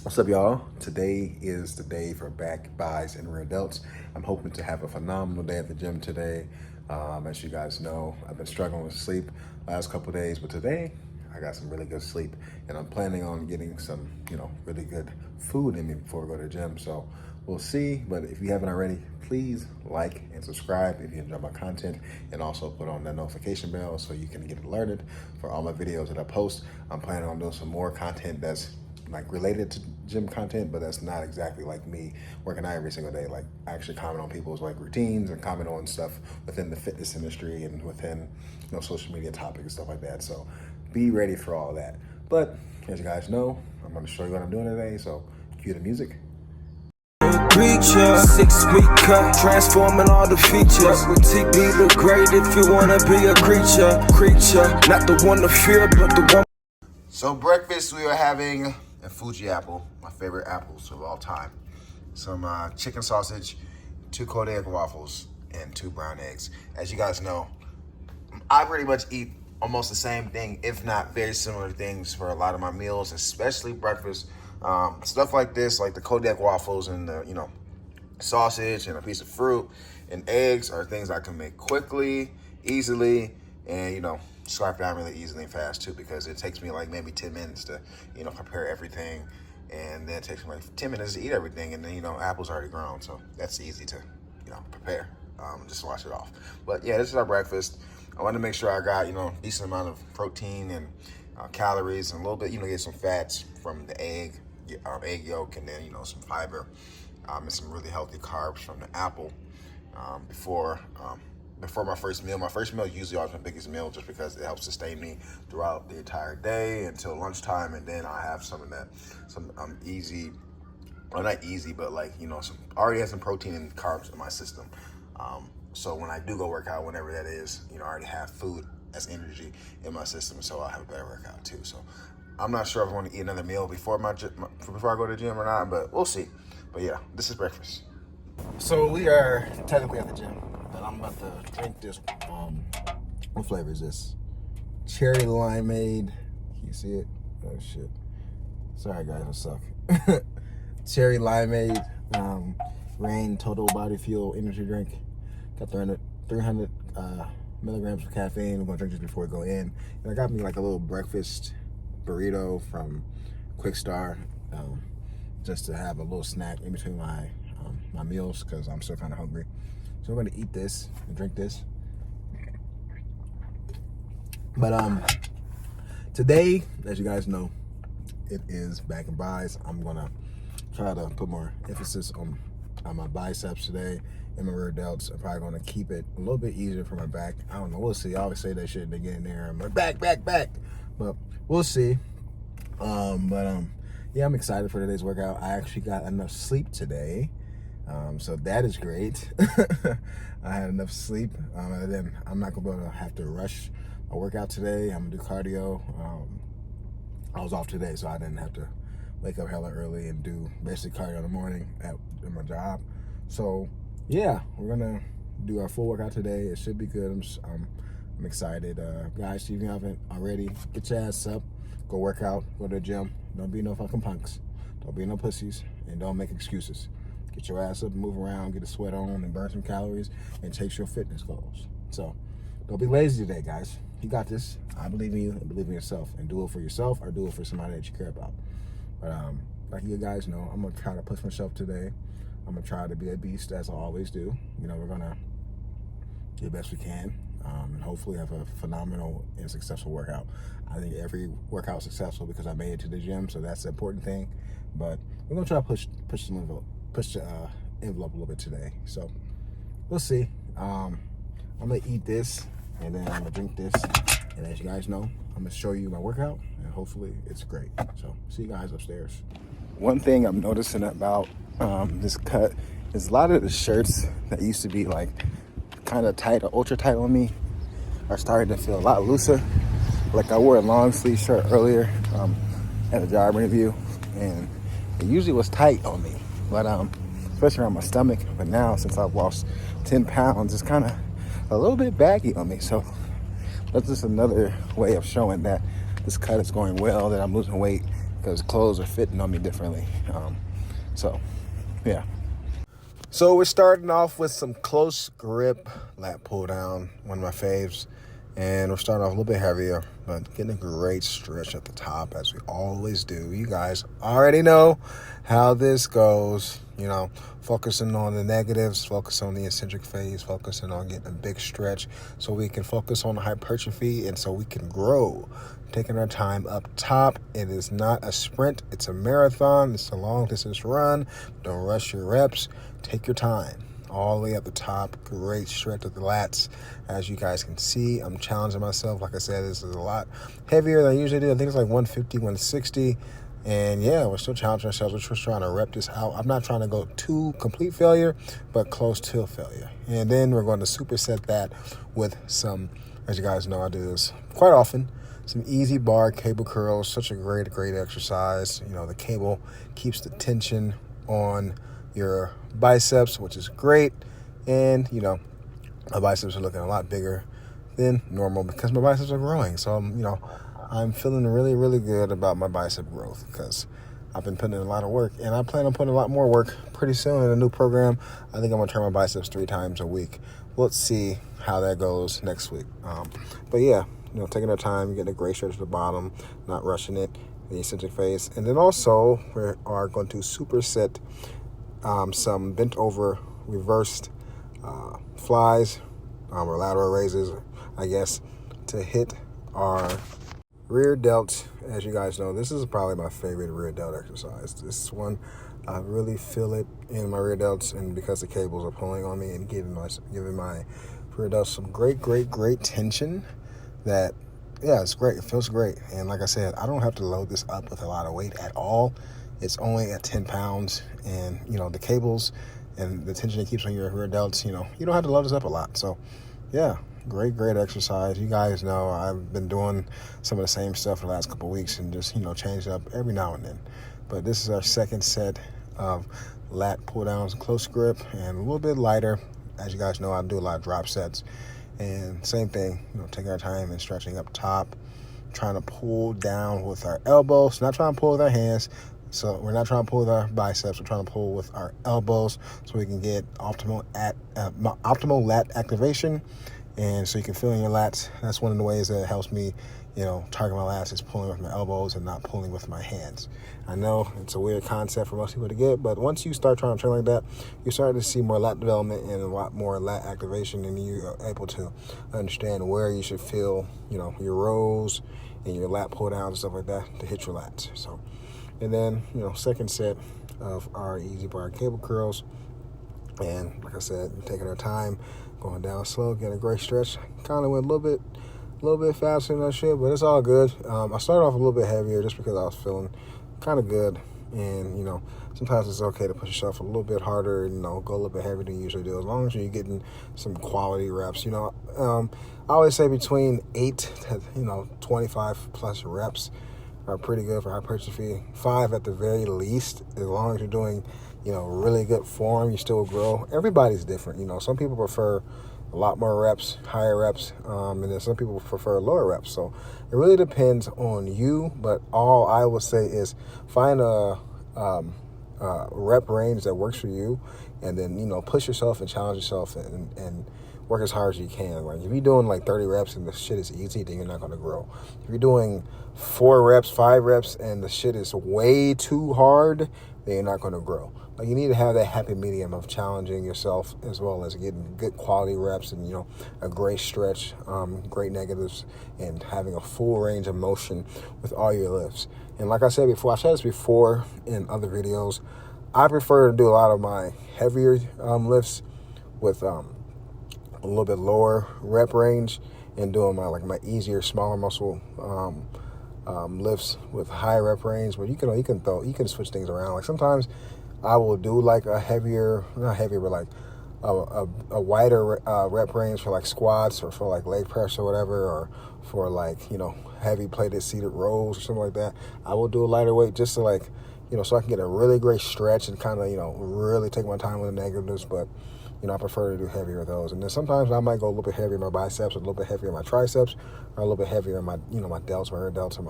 What's up, y'all? Today is the day for back buys and rear delts. I'm hoping to have a phenomenal day at the gym today. As you guys know, I've been struggling with sleep last couple days, but today I got some really good sleep, and I'm planning on getting some, really good food in me before I go to the gym. So we'll see. But if you haven't already, please like and subscribe if you enjoy my content, and also put on that notification bell so you can get alerted for all my videos that I post. I'm planning on doing some more content that's like related to gym content, but that's not exactly like me working out every single day. Like, I actually comment on people's like routines and comment on stuff within the fitness industry and within social media topics and stuff like that. So be ready for all that. But as you guys know, I'm going to show you what I'm doing today. So cue the music. Preacher, 6-week cut, transforming all the features. With TB look great if you wanna be a creature, not the one to fear, but the one. So breakfast, we are having a Fuji apple, my favorite apples of all time. Some chicken sausage, 2 cold egg waffles, and 2 brown eggs. As you guys know, I pretty much eat almost the same thing, if not very similar things, for a lot of my meals, especially breakfast. Stuff like this, like the cold egg waffles and the sausage and a piece of fruit and eggs, are things I can make quickly, easily, and scarf down really easily and fast too, because it takes me like maybe 10 minutes to prepare everything, and then it takes me like 10 minutes to eat everything, and then apple's already grown, so that's easy to prepare. Just wash it off. But yeah, this is our breakfast. I wanted to make sure I got decent amount of protein and calories, and a little bit get some fats from the egg yolk, and then some fiber, and some really healthy carbs from the apple before my first meal. My first meal is usually always my biggest meal, just because it helps sustain me throughout the entire day until lunchtime, and then I have some easy, well, not easy, but like already has some protein and carbs in my system. So when I do go work out, whenever that is, I already have food as energy in my system, so I'll have a better workout too. So I'm not sure if I want to eat another meal before I go to the gym or not, but we'll see. But yeah, this is breakfast. So we are technically at the gym, and I'm about to drink this. What flavor is this? Cherry limeade. Can you see it? Oh shit. Sorry guys, I suck. Cherry limeade, Rain Total Body Fuel energy drink. Got 300 milligrams of caffeine. We're gonna drink this before we go in. And I got me like a little breakfast burrito from Quick Star, just to have a little snack in between my meals, because I'm still kind of hungry. So we're gonna eat this and drink this. But today, as you guys know, it is back and buys. I'm gonna try to put more emphasis on my biceps today and my rear delts. I'm probably gonna keep it a little bit easier for my back. I don't know, we'll see. I always say that shit, they get in there, I'm like back, but we'll see. Yeah, I'm excited for today's workout. I actually got enough sleep today, so that is great. I had enough sleep, and then I'm not gonna be able to have to rush a workout today. I'm gonna do cardio. I was off today, so I didn't have to wake up hella early and do basically cardio in the morning at my job. So yeah, we're gonna do our full workout today. It should be good. I'm excited. Guys, if you haven't already, get your ass up, go work out, go to the gym. Don't be no fucking punks. Don't be no pussies, and don't make excuses. Get your ass up and move around, get a sweat on, and burn some calories, and chase your fitness goals. So don't be lazy today, guys. You got this. I believe in you, and believe in yourself, and do it for yourself or do it for somebody that you care about. But like you guys know, I'm gonna try to push myself today. I'm gonna try to be a beast, as I always do. We're gonna do the best we can, and hopefully have a phenomenal and successful workout. I think every workout is successful because I made it to the gym, so that's the important thing. But we're gonna try to push the envelope a little bit today. So we'll see. I'm gonna eat this, and then I'm gonna drink this, and as you guys know, I'm gonna show you my workout, and hopefully it's great. So see you guys upstairs. One thing I'm noticing about this cut is a lot of the shirts that used to be like kind of tight or ultra tight on me are starting to feel a lot looser. Like I wore a long sleeve shirt earlier at a job interview, and it usually was tight on me, but especially around my stomach. But now, since I've lost 10 pounds, it's kind of a little bit baggy on me. So that's just another way of showing that this cut is going well, that I'm losing weight, because clothes are fitting on me differently. So, yeah. So we're starting off with some close grip lat pull down, one of my faves. And we're starting off a little bit heavier, but getting a great stretch at the top, as we always do. You guys already know how this goes. Focusing on the negatives, focus on the eccentric phase, focusing on getting a big stretch so we can focus on the hypertrophy and so we can grow. Taking our time up top. It is not a sprint. It's a marathon. It's a long distance run. Don't rush your reps. Take your time. All the way at the top, great stretch of the lats. As you guys can see, I'm challenging myself. Like I said, this is a lot heavier than I usually do. I think it's like 150, 160. And yeah, we're still challenging ourselves. We're just trying to rep this out. I'm not trying to go to complete failure, but close to failure. And then we're going to superset that with some, as you guys know, I do this quite often, some easy bar cable curls. Such a great exercise. The cable keeps the tension on your biceps, which is great. And my biceps are looking a lot bigger than normal because my biceps are growing. So I'm feeling really good about my bicep growth because I've been putting in a lot of work, and I plan on putting a lot more work pretty soon in a new program. I think I'm gonna turn my biceps 3 times a week. Let's see how that goes next week. But yeah, taking our time, getting a great stretch at the bottom, not rushing it, the eccentric phase. And then also we are going to superset some bent over reversed flies or lateral raises, I guess, to hit our rear delts. As you guys know, this is probably my favorite rear delt exercise. This one, I really feel it in my rear delts, and because the cables are pulling on me and giving my rear delts some great tension. That, yeah, it's great. It feels great. And like I said, I don't have to load this up with a lot of weight at all. It's only at 10 pounds, and the cables and the tension it keeps on your rear delts, you don't have to load this up a lot. So yeah, great exercise. You guys know I've been doing some of the same stuff for the last couple of weeks and just change it up every now and then. But this is our second set of lat pull downs, close grip, and a little bit lighter. As you guys know, I do a lot of drop sets, and same thing, taking our time and stretching up top, trying to pull down with our elbows, not trying to pull with our hands. So we're not trying to pull with our biceps. We're trying to pull with our elbows so we can get optimal lat activation, and so you can feel in your lats. That's one of the ways that helps me, target my lats, is pulling with my elbows and not pulling with my hands. I know it's a weird concept for most people to get, but once you start trying to train like that, you start to see more lat development and a lot more lat activation, and you're able to understand where you should feel, your rows and your lat pull downs and stuff like that to hit your lats. So. And then, second set of our easy bar cable curls. And like I said, taking our time, going down slow, getting a great stretch. Kind of went a little bit faster than I should, but it's all good. I started off a little bit heavier just because I was feeling kind of good. And, sometimes it's okay to push yourself a little bit harder and, go a little bit heavier than you usually do, as long as you're getting some quality reps. I always say between 8 to, 25 plus reps are pretty good for hypertrophy. 5 at the very least, as long as you're doing, really good form, you still grow. Everybody's different. Some people prefer a lot more reps, higher reps, and then some people prefer lower reps. So it really depends on you, but all I will say is find a rep range that works for you, and then, push yourself and challenge yourself and work as hard as you can. Like if you're doing like 30 reps and the shit is easy, then you're not going to grow. If you're doing 4 reps, 5 reps, and the shit is way too hard, then you're not going to grow. Like you need to have that happy medium of challenging yourself as well as getting good quality reps and, a great stretch, great negatives, and having a full range of motion with all your lifts. And like I said before, I've said this before in other videos, I prefer to do a lot of my heavier lifts with a little bit lower rep range, and doing my easier, smaller muscle lifts with high rep range. But you can switch things around. Like sometimes I will do like a heavier, not heavier, but like a wider rep range for like squats or for like leg press or whatever, or for like heavy plated seated rows or something like that. I will do a lighter weight just to so I can get a really great stretch and kind of really take my time with the negatives. But I prefer to do heavier of those. And then sometimes I might go a little bit heavier in my biceps, a little bit heavier in my triceps, or a little bit heavier in my, my delts, my rear delts, and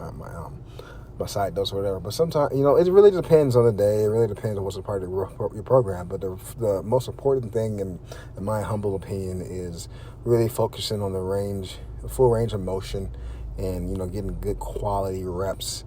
my side dose or whatever. But sometimes, you know, it really depends on the day. It really depends on what's a part of your program. But the most important thing, in my humble opinion, is really focusing on the full range of motion, and, you know, getting good quality reps,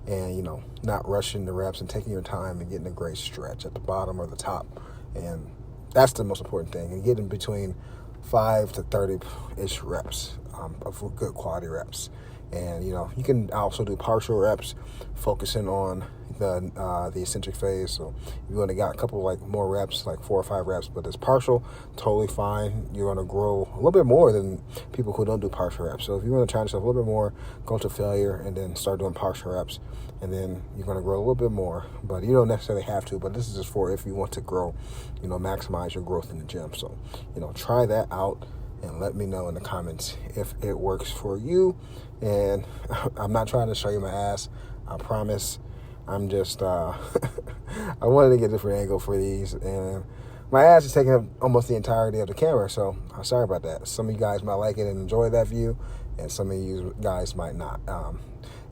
and, you know, not rushing the reps and taking your time and getting a great stretch at the bottom or the top. And that's the most important thing. And getting between 5 to 30-ish reps of good quality reps. And, you know, you can also do partial reps, focusing on the eccentric phase. So if you only got a couple like more reps, like 4 or 5 reps, but it's partial, totally fine. You're going to grow a little bit more than people who don't do partial reps. So if you want to challenge yourself a little bit more, go to failure and then start doing partial reps, and then you're going to grow a little bit more. But you don't necessarily have to, but this is just for if you want to grow, you know, maximize your growth in the gym. So, you know, try that out and let me know in the comments if it works for you. And I'm not trying to show you my ass, I promise. I'm just, I wanted to get a different angle for these, and my ass is taking up almost the entirety of the camera, so I'm sorry about that. Some of you guys might like it and enjoy that view, and some of you guys might not.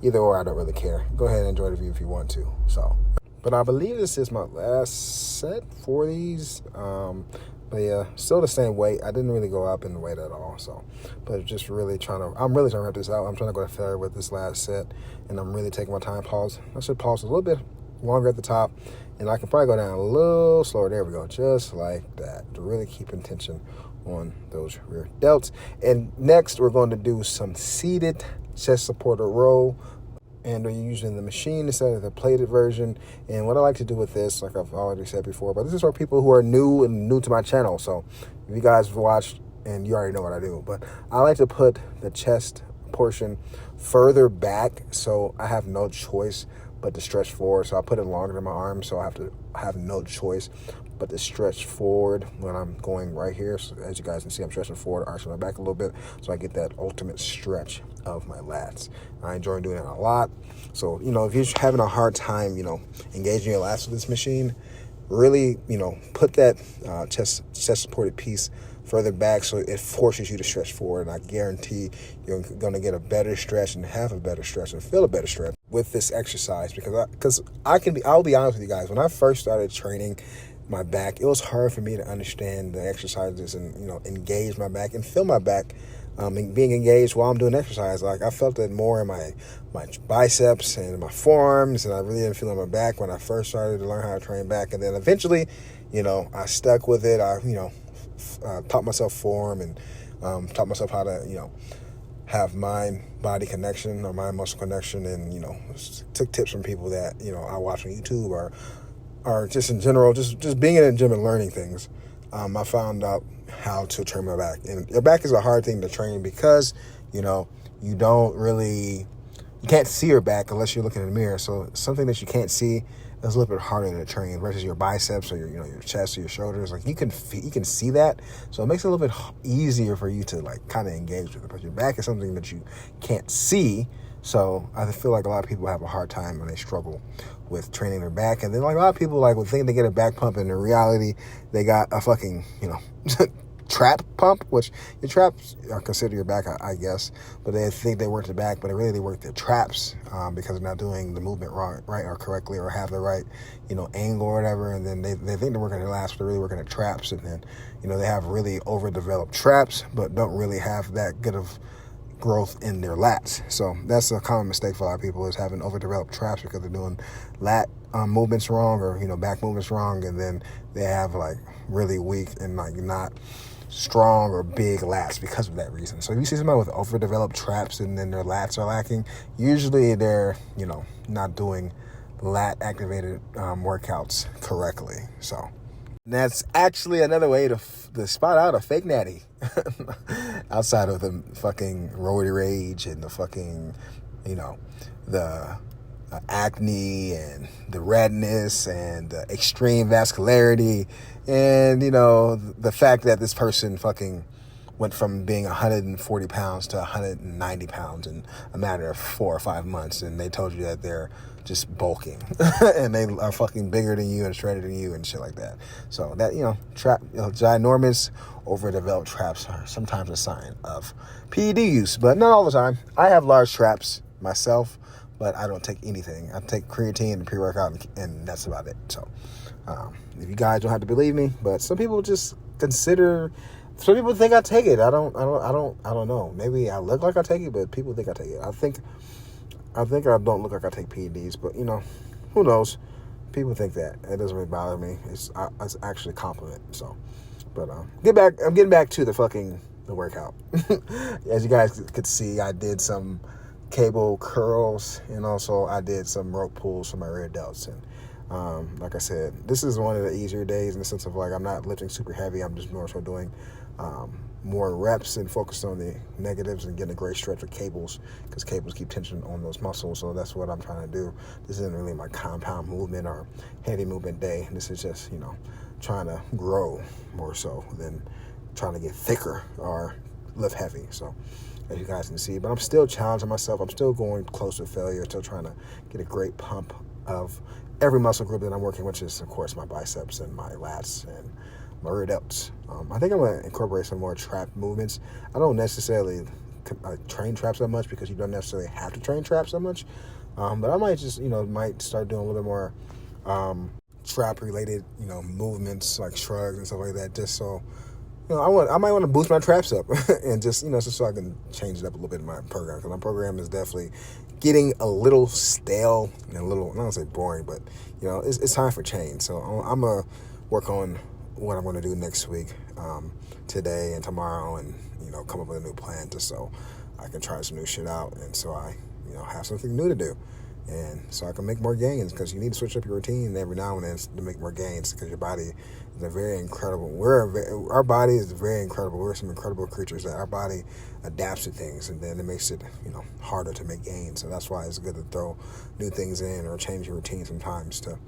Either or, I don't really care. Go ahead and enjoy the view if you want to. So, but I believe this is my last set for these. But yeah, still the same weight. I didn't really go up in the weight at all. So, but just really I'm really trying to wrap this out. I'm trying to go to failure with this last set, and I'm really taking my time. Pause. I should pause a little bit longer at the top, and I can probably go down a little slower. There we go. Just like that, to really keep tension on those rear delts. And next, we're going to do some seated chest supporter row. And we're using the machine instead of the plated version. And what I like to do with this, like I've already said before, but this is for people who are new to my channel. So if you guys have watched, and you already know what I do, but I like to put the chest portion further back, so I have no choice but to stretch forward. So I put it longer than my arm, so I have no choice but to stretch forward when I'm going right here. So as you guys can see, I'm stretching forward, arching my back a little bit, so I get that ultimate stretch of my lats. I enjoy doing that a lot. So, you know, if you're having a hard time, you know, engaging your lats with this machine, really, you know, put that chest supported piece further back, so it forces you to stretch forward. And I guarantee you're going to get a better stretch and have a better stretch and feel a better stretch with this exercise. Because I'll be honest with you guys, when I first started training my back, it was hard for me to understand the exercises and, you know, engage my back and feel my back being engaged while I'm doing exercise. Like, I felt it more in my biceps and my forearms, and I really didn't feel it in my back when I first started to learn how to train back. And then eventually, you know, I stuck with it. I, you know, taught myself form, and taught myself how to, you know, have mind-body connection or mind-muscle connection, and, you know, took tips from people that, you know, I watch on YouTube or just in general, just being in a gym and learning things. I found out how to train my back. And your back is a hard thing to train because, you know, you can't see your back unless you're looking in the mirror. So something that you can't see is a little bit harder to train versus your biceps or your chest or your shoulders. Like, you can see that, so it makes it a little bit easier for you to, like, kind of engage with it. But your back is something that you can't see. So I feel like a lot of people have a hard time when they struggle with training their back. And then, like, a lot of people, like, would think they get a back pump, and in reality, they got a fucking, you know, trap pump, which your traps are considered your back, I guess. But they think they work the back, but really they work their traps because they're not doing the movement right or correctly, or have the right, you know, angle or whatever. And then they think they're working their lats, but they're really working their traps. And then, you know, they have really overdeveloped traps, but don't really have that good of growth in their lats. So that's a common mistake for a lot of people, is having overdeveloped traps because they're doing lat movements wrong, or, you know, back movements wrong, and then they have, like, really weak and, like, not strong or big lats because of that reason. So if you see somebody with overdeveloped traps and then their lats are lacking, usually they're, you know, not doing lat activated workouts correctly. So that's actually another way to spot out a fake natty outside of the fucking roid rage and the fucking, you know, the acne and the redness and the extreme vascularity, and, you know, the fact that this person fucking went from being 140 pounds to 190 pounds in a matter of 4 or 5 months, and they told you that they're just bulking and they are fucking bigger than you and shredded than you and shit like that. So that, you know, ginormous overdeveloped traps are sometimes a sign of PED use, but not all the time. I have large traps myself, but I don't take anything. I take creatine and pre-workout, and that's about it. So if you guys don't have to believe me, but some people just consider. Some people think I take it. I don't know. Maybe I look like I take it, but people think I take it. I think I don't look like I take PEDs, but who knows? People think that. It doesn't really bother me. It's actually a compliment. So, but I'm getting back to the workout. As you guys could see, I did some cable curls, and also I did some rope pulls for my rear delts. And like I said, this is one of the easier days in the sense of like I'm not lifting super heavy. I'm just more so doing more reps and focused on the negatives and getting a great stretch of cables, because cables keep tension on those muscles. So that's what I'm trying to do. This isn't really my compound movement or heavy movement day. This is just trying to grow more so than trying to get thicker or lift heavy. So as you guys can see, but I'm still challenging myself. I'm still going close to failure, still trying to get a great pump of every muscle group that I'm working, which is of course my biceps and my lats and my rear delts. I think I'm going to incorporate some more trap movements. I don't necessarily train traps that much, because you don't necessarily have to train traps that much. But I might just, might start doing a little bit more trap related, movements like shrugs and stuff like that, just so, I might want to boost my traps up and just, just so I can change it up a little bit in my program, because my program is definitely getting a little stale and a little, I don't want to say boring, but, it's time for change. So I'm going to work on what I'm going to do next week, today and tomorrow, and come up with a new plan just so I can try some new shit out, and so I have something new to do, and so I can make more gains, because you need to switch up your routine every now and then to make more gains, because your body is a very incredible. Our body is very incredible. We're some incredible creatures that our body adapts to things, and then it makes it harder to make gains. So that's why it's good to throw new things in or change your routine sometimes to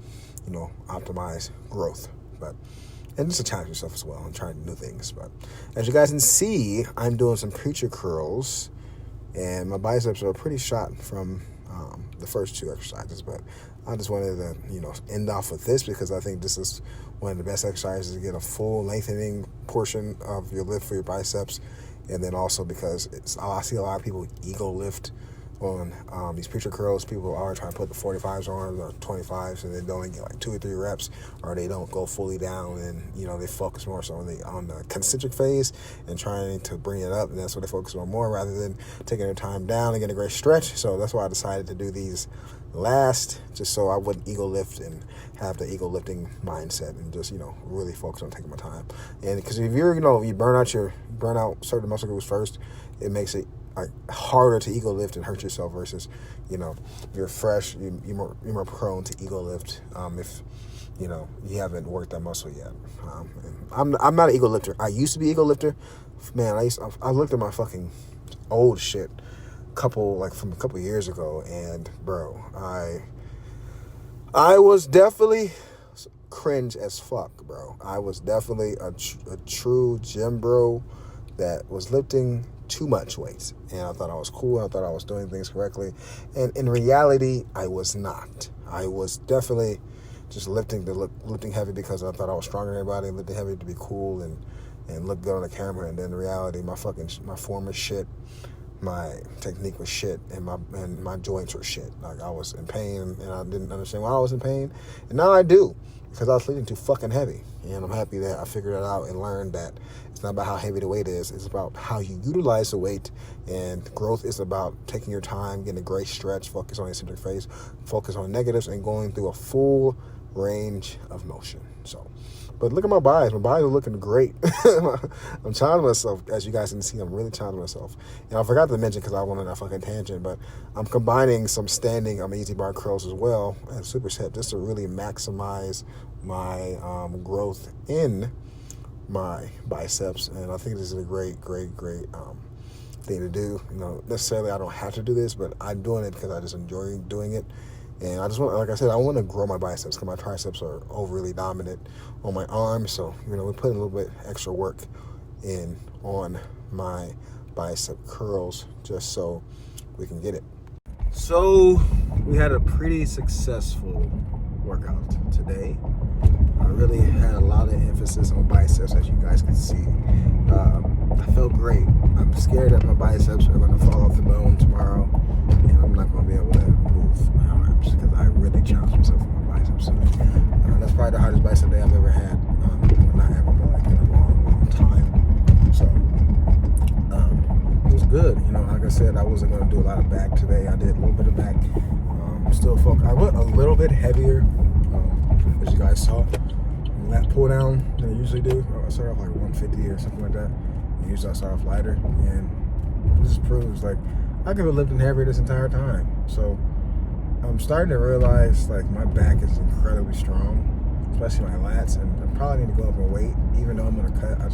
optimize growth, and just to challenge yourself as well and try new things. But as you guys can see, I'm doing some preacher curls, and my biceps are pretty shot from the first two exercises. But I just wanted to, end off with this, because I think this is one of the best exercises to get a full lengthening portion of your lift for your biceps. And then also because I see a lot of people ego lift on these preacher curls. People are trying to put the 45s on or 25s, and they don't get like 2 or 3 reps, or they don't go fully down, and they focus more so on the concentric phase and trying to bring it up, and that's what they focus on more, rather than taking their time down and getting a great stretch. So that's why I decided to do these last, just so I wouldn't ego lift and have the ego lifting mindset, and just really focus on taking my time. And because if you burn out certain muscle groups first, it makes it harder to ego lift and hurt yourself, versus you're fresh, you're more prone to ego lift if you haven't worked that muscle yet. I'm not an ego lifter. I used to be ego lifter, man. I looked at my fucking old shit from a couple years ago, and bro, I was definitely cringe as fuck, bro. I was definitely a true gym bro that was lifting too much weight, and I thought I was cool, and I thought I was doing things correctly, and in reality I was not. I was definitely just lifting heavy because I thought I was stronger than everybody, lifting heavy to be cool and look good on the camera, and then in reality my form was shit, my technique was shit, and my joints were shit. Like, I was in pain, and I didn't understand why I was in pain, and now I do, because I was lifting too fucking heavy. And I'm happy that I figured it out and learned that it's not about how heavy the weight is. It's about how you utilize the weight. And growth is about taking your time, getting a great stretch, focus on the eccentric phase, focus on negatives, and going through a full range of motion. So, but look at my biceps. My biceps are looking great. I'm challenging myself, as you guys can see. I'm really challenging myself. And I forgot to mention, because I went on that fucking tangent, but I'm combining some standing easy bar curls as well as superset, just to really maximize my growth in my biceps. And I think this is a great thing to do. Necessarily I don't have to do this, but I'm doing it because I just enjoy doing it. And I just want, like I said, I want to grow my biceps, because my triceps are overly dominant on my arms. So, we're putting a little bit extra work in on my bicep curls, just so we can get it. So we had a pretty successful workout today. I really had a lot of emphasis on biceps, as you guys can see. I felt great. I'm scared that my biceps are going to fall off the bone tomorrow, and I'm not going to be able to move biceps because I really challenged myself with my biceps. So that's probably the hardest bicep day I've ever had. Well, not ever, but like in a long, long time. So it was good. You know, like I said, I wasn't going to do a lot of back today. I did a little bit of back. Still focused. I went a little bit heavier, as you guys saw. Lat pull down than I usually do. I start off like 150 or something like that. Usually I start off lighter, and it just proves like I could have lifting heavier this entire time. So I'm starting to realize like my back is incredibly strong, especially my lats, and I probably need to go up in weight. Even though I'm gonna cut, I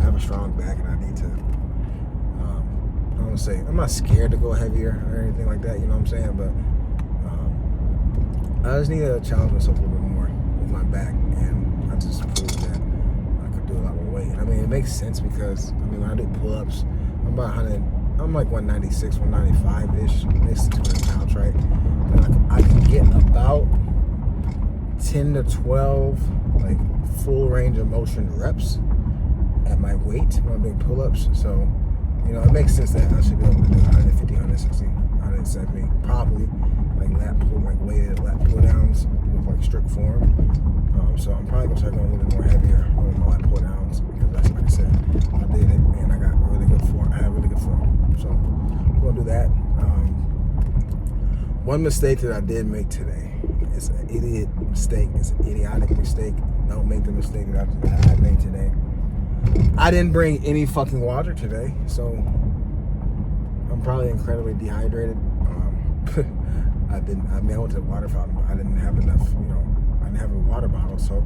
have a strong back, and I need to. I don't say I'm not scared to go heavier or anything like that. You know what I'm saying? But I just need to challenge myself a little bit more with my back, and I just proved that I could do a lot more weight. I mean, it makes sense because when I do pull-ups, I'm about 100. I'm like 196, 195-ish, maybe 600 pounds, right? And I can get about 10 to 12 like full range of motion reps at my weight when I'm doing pull-ups. So, you know, it makes sense that I should be able to do 150, 160, 170, probably like lat pull, like weighted lat pull downs with like strict form. So I'm probably gonna start going a little bit more heavier on my lat pull downs because that's like I said, I did it and I got really good form. I have really good form. So we're gonna do that. One mistake that I did make today, it's an idiot mistake, it's an idiotic mistake. Don't make the mistake that I made today. I didn't bring any fucking water today, so I'm probably incredibly dehydrated. I went to the water fountain. I didn't have enough, I didn't have a water bottle, so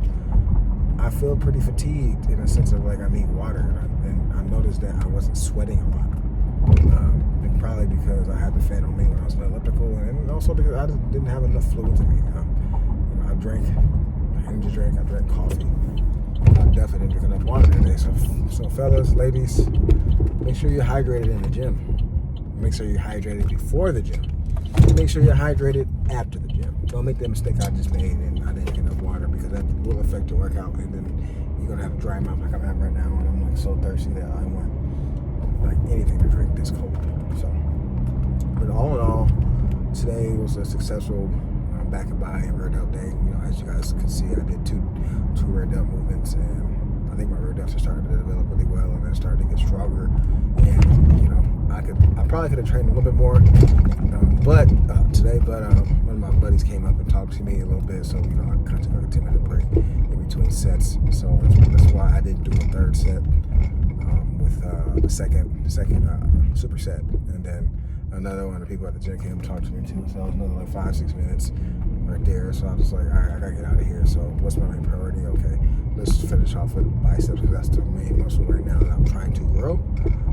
I feel pretty fatigued in a sense of like I need water, and I noticed that I wasn't sweating a lot. And probably because I had the fan on me when I was in elliptical, and also because I just didn't have enough fluid in me. I drank energy drink, I drank coffee. I definitely didn't drink enough water today. So fellas, ladies, make sure you're hydrated in the gym. Make sure you're hydrated before the gym. Make sure you're hydrated after the gym. Don't make that mistake I just made and I didn't get enough water, because that will affect your workout, and then you're gonna have a dry mouth like I'm having right now, and I'm like so thirsty that I want like anything to drink this cold. So, but all in all, today was a successful back and by and rear delt day. You know, as you guys can see, I did two rear delt movements, and I think my rear delts are starting to develop really well, and they're starting to get stronger. And I probably could have trained a little bit more, today. But one of my buddies came up and talked to me a little bit, so I kind of took like a 10-minute break in between sets. So that's why I didn't do a third set with the second superset, and then another one of the people at the gym came and talked to me too. So another like 5-6 minutes right there. So I was just like, all right, I gotta get out of here. So what's my main priority? Okay, let's finish off with biceps, because that's the main muscle right now that I'm trying to grow.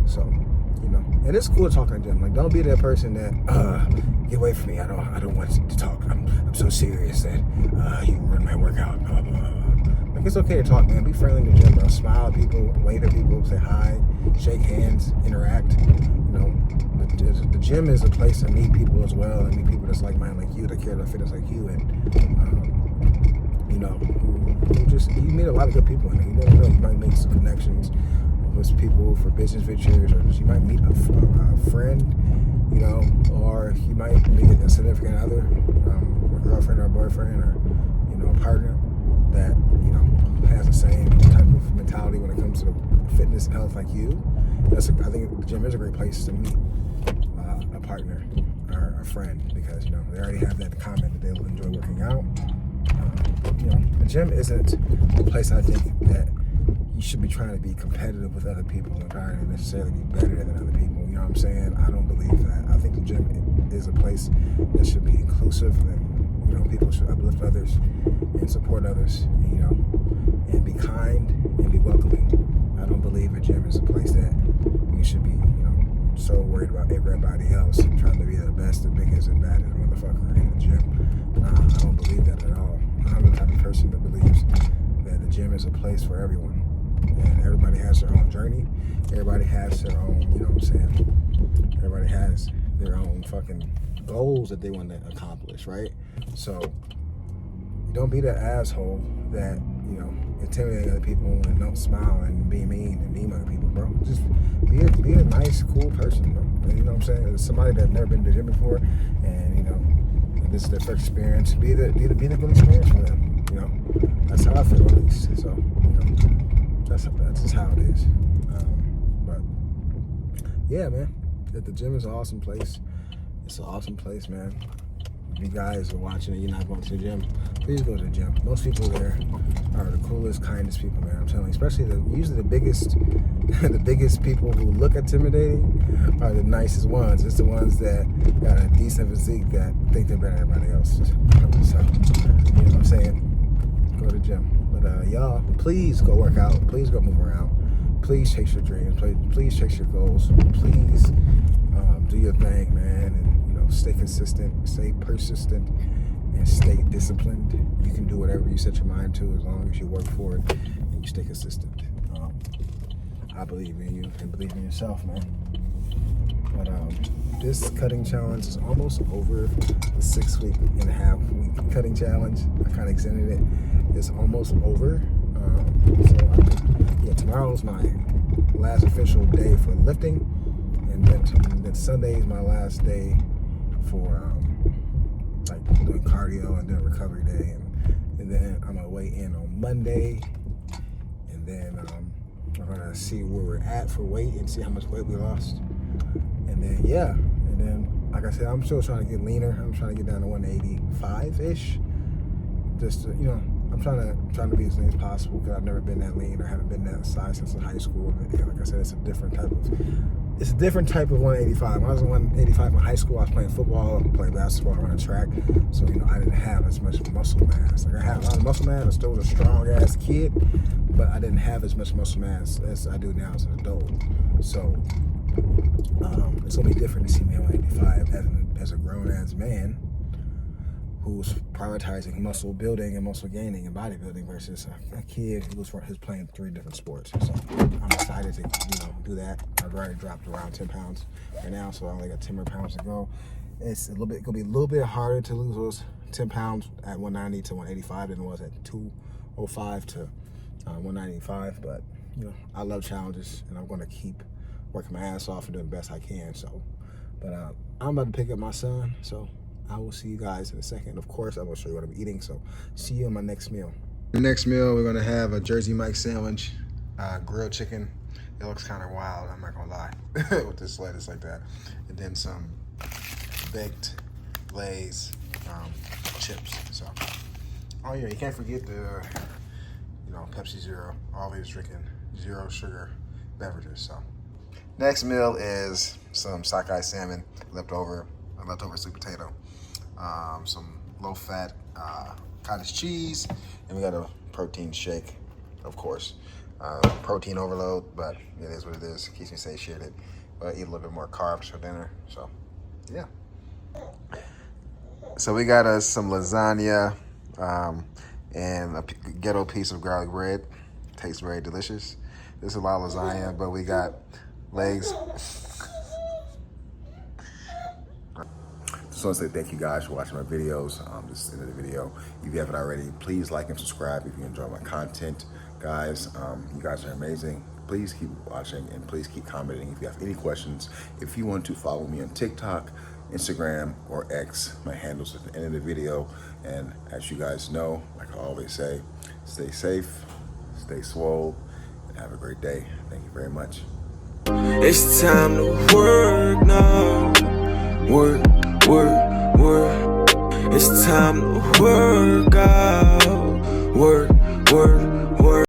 So, and it's cool to talk in the gym. Like, don't be that person that get away from me. I don't want to talk. I'm so serious that you ruin my workout. Blah, blah, blah. Like, it's okay to talk, man. Be friendly in the gym, bro. Smile at people, wave at people, say hi, shake hands, interact. The gym is a place to meet people as well, and meet people that's like-minded like you, that care about fitness like you, and you meet a lot of good people in there. You never know, you might make some connections with people for business ventures, or just you might meet a friend, or you might meet a significant other, a girlfriend or a boyfriend, or a partner that has the same type of mentality when it comes to fitness and health like you. I think the gym is a great place to meet a partner or a friend, because they already have that comment that they'll enjoy working out. The gym isn't a place I think that you should be trying to be competitive with other people and trying to necessarily be better than other people. You know what I'm saying? I don't believe that. I think the gym is a place that should be inclusive, and people should uplift others and support others, and be kind and be welcoming. I don't believe a gym is a place that you should be, so worried about everybody else and trying to be the best, the biggest, and baddest motherfucker in the gym. I don't believe that at all. I'm the type of person that believes that the gym is a place for everyone. And everybody has their own journey. Everybody has their own, everybody has their own fucking goals that they want to accomplish, right? So don't be the asshole that, intimidate other people and don't smile and be mean and mean other people, bro. Just be a nice, cool person, bro. You know what I'm saying? Somebody that's never been to the gym before, and this is their first experience, be the good experience for them. You know, that's how I feel at least. So, you know, that's just how it is. But yeah, man, the gym is an awesome place. It's an awesome place, man. If you guys are watching and you're not going to the gym, please go to the gym. Most people there are the coolest, kindest people, man. I'm telling you, especially usually the biggest, the biggest people who look intimidating are the nicest ones. It's the ones that got a decent physique that think they're better than everybody else. So, you know what I'm saying? Go to the gym. But y'all, please go work out. Please go move around. Please chase your dreams. Please chase your goals. Please do your thing, man. And stay consistent, stay persistent, and stay disciplined. You can do whatever you set your mind to as long as you work for it and you stay consistent. I believe in you and believe in yourself, man. But this cutting challenge is almost over. The 6.5 week cutting challenge, I kind of extended it. It's almost over. So tomorrow is my last official day for lifting, and then Sunday is my last day for like doing cardio and then recovery day, and then I'm gonna weigh in on Monday, and then we're gonna see where we're at for weight and see how much weight we lost, and then like I said, I'm still trying to get leaner. I'm trying to get down to 185-ish. Just to, I'm trying to be as lean as possible because I've never been that lean or haven't been that size since high school. And like I said, it's a different type of 185. When I was 185 in high school, I was playing football, playing basketball, running track. So I didn't have as much muscle mass. Like I had a lot of muscle mass. I still was a strong ass kid, but I didn't have as much muscle mass as I do now as an adult. So it's gonna be different to see me at 185 as a grown ass man who's prioritizing muscle building and muscle gaining and bodybuilding versus a kid who's playing 3 different sports. So I'm excited to do that. I've already dropped around 10 pounds right now, so I only got 10 more pounds to go. It's gonna be a little bit harder to lose those 10 pounds at 190 to 185 than it was at 205 to 195. But I love challenges, and I'm gonna keep working my ass off and doing the best I can. So, but I'm about to pick up my son, so I will see you guys in a second. Of course, I'm gonna show you what I'm eating, so see you in my next meal. The next meal, we're gonna have a Jersey Mike sandwich, grilled chicken. It looks kind of wild, I'm not gonna lie, with this lettuce like that. And then some baked Lay's chips. So, oh yeah, you can't forget the, Pepsi Zero. Always drinking 0 sugar beverages, so. Next meal is some sockeye salmon, leftover sweet potato. Some low-fat cottage cheese, and we got a protein shake, of course. Protein overload, but it is what it is. Keeps me satiated, but I eat a little bit more carbs for dinner, so yeah. So we got us some lasagna and a ghetto piece of garlic bread. Tastes very delicious. This is a lot of lasagna, but we got legs. Just want to say thank you guys for watching my videos. This is the end of the video. If you haven't already, please like and subscribe if you enjoy my content. Guys, you guys are amazing. Please keep watching and please keep commenting if you have any questions. If you want to follow me on TikTok, Instagram, or X, my handle's at the end of the video. And as you guys know, like I always say, stay safe, stay swole, and have a great day. Thank you very much. It's time to work now. Work. It's time to work out. Work.